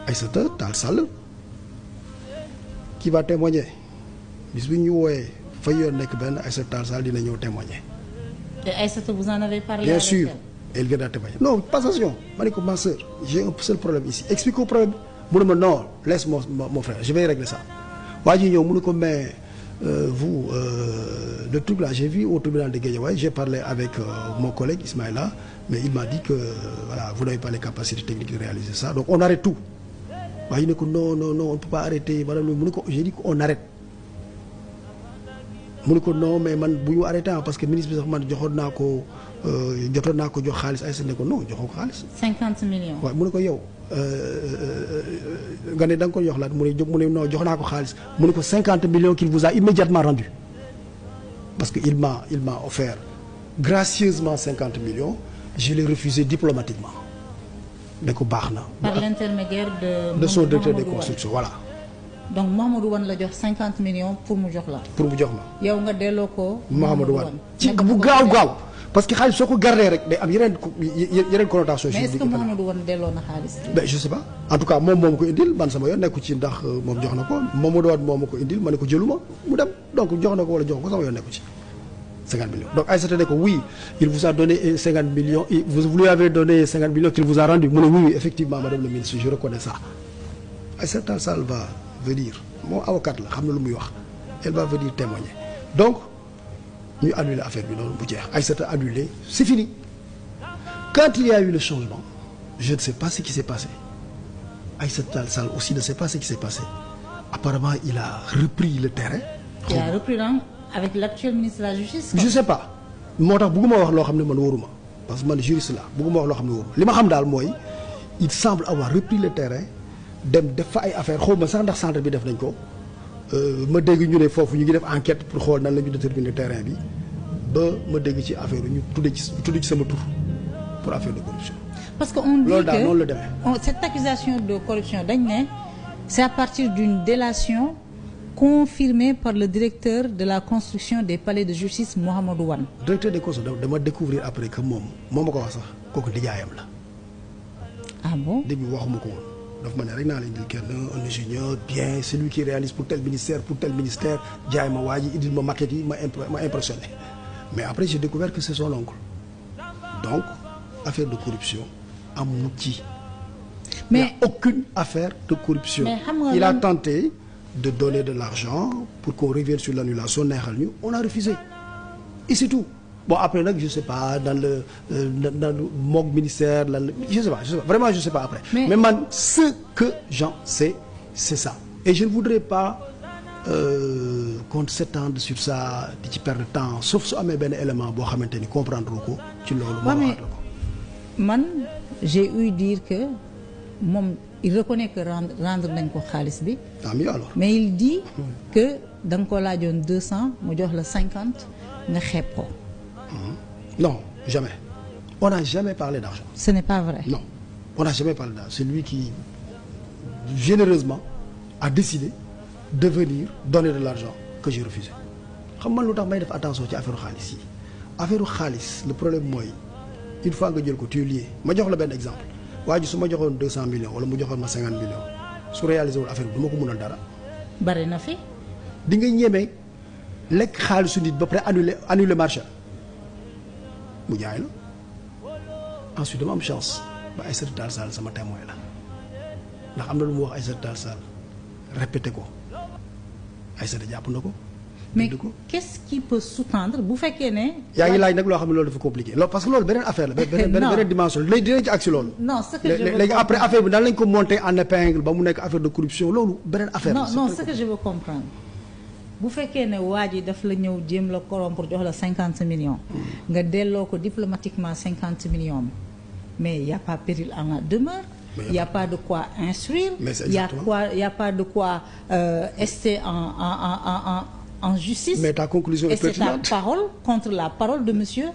Aïssata Tall Sall qui va témoigner bis bu ñu wooyee fa yoon nekk benn Aïssata Tall Sall dina ñëw témoigner. Et Aïssata, vous en avez parlé bien avec sûr elle? elle viendra témoigner. Non, passation ma ne ko ma soeur j'ai un seul problème ici explique au problème mu ne ma non laisse mon frère je vais régler ça waa ji ñëw mu ne ko mais vous le truc là j'ai vu au tribunal de Guédiawaye j'ai parlé avec mon collègue Ismaïla mais il m'a dit que voilà vous n'avez pas les capacités techniques de réaliser ça donc on arrête tout waa ji ne ko non on ne peut pas arrêter madame mu ne ko j'ai dit qu'on arrête mu ne ko non mais man bu ñu arrêté parce que ministre bi sax man jotoon naa ko jox xaalis ay sa ne ko non joxoo ko xaalis. 50 millions. waaw mu ne ko yow nga ne da nga ko jox la mu ne non jox naa ko xaalis mu ne ko 50 millions qu'il vous a immédiatement rendu parce que il m'a offert gracieusement 50 millions je l'ai refusé diplomatiquement ne ko baax na. par l'intermédiaire de son directeur de construction voilà. donc Mouhamadou Wane la jox 50 millions pour mu jox la. pour mu jox ma. yow nga delloo ko. Mouhamadou Wane ci bu gaaw parce que xaalis soo ko gardé rek day am yeneen connotation. mais est-ce que Mouhamadou Wane delloo na xaalis. ben je sais pas en tout cas moom moo ma ko indil man sama yoon nekku ci ndax moom jox na ko Mouhamadou Wane moo ma ko indil ma ne ko jëluma mu dem donc jox na ko wala jox ko sama yoon nekku ci 50 millions. donc Aïssata ne ko oui il vous a donné 50 millions vous lui avez donné 50 millions qu'il vous a rendu mu ne oui effectivement madame le ministre je reconnais ça. Aïssata Tall Sall va venir moom avocate la xam na lu muy wax elle va venir témoigner donc ñu annuler affaire bi noonu bu jeex Aïssata annulé c'est fini quand il y a eu le changement je ne sais pas ce qui s'est passé Aïssata Tall Sall aussi ne sait pas ce qui s'est passé apparemment il a repris le terrain. il a repris avec l'actuel ministre de la justice. je sais pas moo tax bëgguma wax loo xam ne man wóoruma parce que man juriste la bëgguma wax loo xam ne wóoruma li ma xam daal mooy il semble avoir repris le terrain dem def fa ay affaire xaw ma sax ndax centre bi def nañ ko ma dégg ñu ne foofu ñu ngi def enquête pour xool nan la ñu déterminer terrain bi ba ma dégg ci affaire ñu tudd ci sama tur pour affaire de corruption. parce que on dit loolu daal noonu la demee. cette accusation de corruption dañ ne c'est à partir d'une délation confirmée par le directeur de la construction des palais de justice Mouhamadou Wane. directeur des constructions dama découvrir après que moom ma ko wax sax kooku liggéeyam la. ah bon début waxuma ko woon. dafa ma ne rek naa leen indil kenn un ingénieur bien celui qui réalise pour tel ministère jaay ma waa ji indil ma maquette yi ma impressionné mais après j'ai découvert que c'est son oncle donc affaire de corruption amu ci. mais il n'y a aucune affaire de corruption. il a tenté de donner de l'argent pour qu'on revienne sur l'annulation neexal ñu on a refusé et c'est tout. bon après nag je sais pas dans le moog ministère lan je sais pas vraiment je sais pas après. mais man ce que j'en sais c'est ça et je ne voudrais pas qu'on s'étende sur ça di ci perdre temps sauf su amee benn élément boo xamante ni comprendre ko ci loolu. moo waxaat la ko man j'ai eu dire que moom il reconnaît que rendre nañ ko xaalis bi. tant mieux alors. mais il dit que da nga ko laajoon 200 mu jox la 50 nga xeeb ko. Non, jamais. On n'a jamais parlé d'argent. Ce n'est pas vrai. Non, on n'a jamais parlé d'argent. C'est lui qui, généreusement, a décidé de venir donner de l'argent que j'ai refusé. xam nga lu tax may def attention ci affaire xaalis yi affaire xaalis le problème mooy une fois nga jël ko tu es lié ma jox la benn exemple waa ji su ma joxoon 200 millions wala mu joxoon ma 50 millions su réalisé wul affaire bi du ma ko mënal dara. bari na fi. di nga ñeme lekk xaalisu nit ba pare annuler marché. mu jaay la ensuite dama am chance ba Aïssata Tall Sall sama témoin la ndax am na lu mu wax Aïssata Tall Sall répété ko Aïssata jàpp na ko. mais qu'est-ce qui peut sous-tendre bu fekkee ne. yaa ngi laaj nag loo xam ne loolu dafa compliqué loolu parce que loolu beneen affaire la. beneen dimension léegi dinañ ci agsi loolu. non ce que je veux léegi après affaire bi nan lañ ko monter en épingle ba mu nekk affaire de corruption loolu beneen affaire la. non ce que je veux comprendre bu fekkee ne waa ji daf la ñëw jéem la corrompre jox la 50 millions. nga delloo ko diplomatiquement 50 millions mais y a pas péril en la demeure. il y a pas de quoi instruire. il y a pas de quoi rester en justice. mais ta conclusion est pertinente. Et c'est ta parole contre la parole de monsieur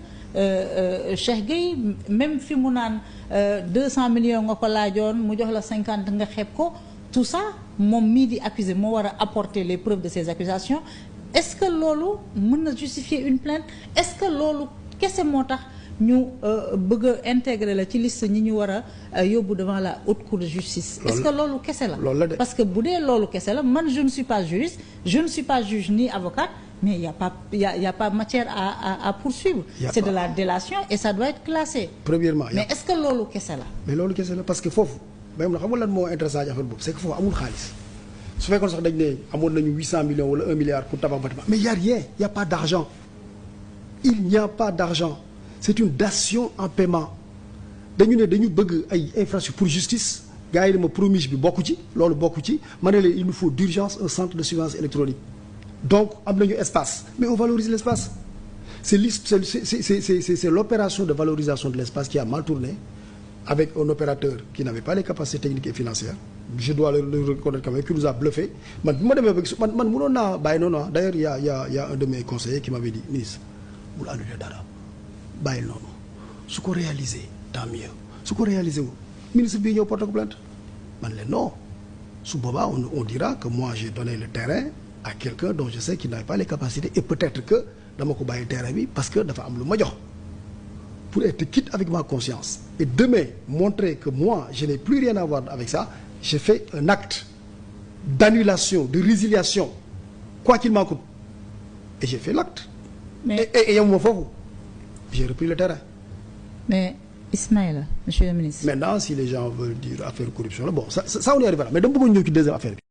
Cheikh Gueye même fi mu naan 200 millions nga ko laajoon mu jox la 50 nga xeeb ko tout ça moom mii di accuser moo war a apporter les preuves de ces accusations est-ce que loolu mën na justifier une plainte est-ce que loolu kese moo tax ñu bëgg a intégrer la ci liste ñi ñu war a yóbbu devant la haute cour de justice. Est-ce que loolu kese la. loolu la de parce que bu dee loolu kese la man je ne suis pas juriste je ne suis pas juge ni avocate mais il y a pas matière à poursuivre. C'est de la délation et ça doit être classé. Premièrement mais est-ce que loolu kese la. mais loolu kese la parce que foofu même xam nga lan moo intéressant ci affaire boobu c'est que foofu amul xaalis su fekkoon sax dañ ne amoon nañu 800 millions wala 1 milliard pour tabax bâtiment mais il y a rien il y a pas d'argent il n'y a pas d'argent c'est une dation en paiement dañu ne dañu bëgg ay infrastructures pour justice gars yi dama promise bi bokku ci loolu bokku ci ma ne leen il nous faut d'urgence un centre de surveillance électronique donc am nañu espace mais on valorise l'espace c'est l'opération de valorisation de l'espace qui a mal tourné avec un opérateur qui n'avait pas les capacités techniques et financières je dois le reconnaître quand même qui nous a bluffé man bi ma demee ba man mënoon naa bàyyi noonu d'ailleurs il y a un de mes conseillers qui m'avait dit ministre bul annuler dara bàyyil noonu su ko réaliser tant mieux su ko réaliser wu ministre bii ñëw porte ko plainte man leen non su boobaa on dira que moi j'ai donné le terrain à quelqu'un dont je sais qu'il n'avait pas les capacités et peut-être que dama ko bàyyi terrain bi parce que dafa am lu ma jox pour être quitte avec ma conscience et demain montrer que moi je n'ai plus rien à voir avec ça j'ai fait un acte d'annulation de résiliation quoi qu'il m'en coûte et j'ai fait l'acte et yamuma foofu j'ai repris le terrain mais Ismaïla monsieur le ministre maintenant si les gens veulent dire affaire corruption la bon ça on y arrivera mais dama bëggoon ñëw ci deuxième affaire bi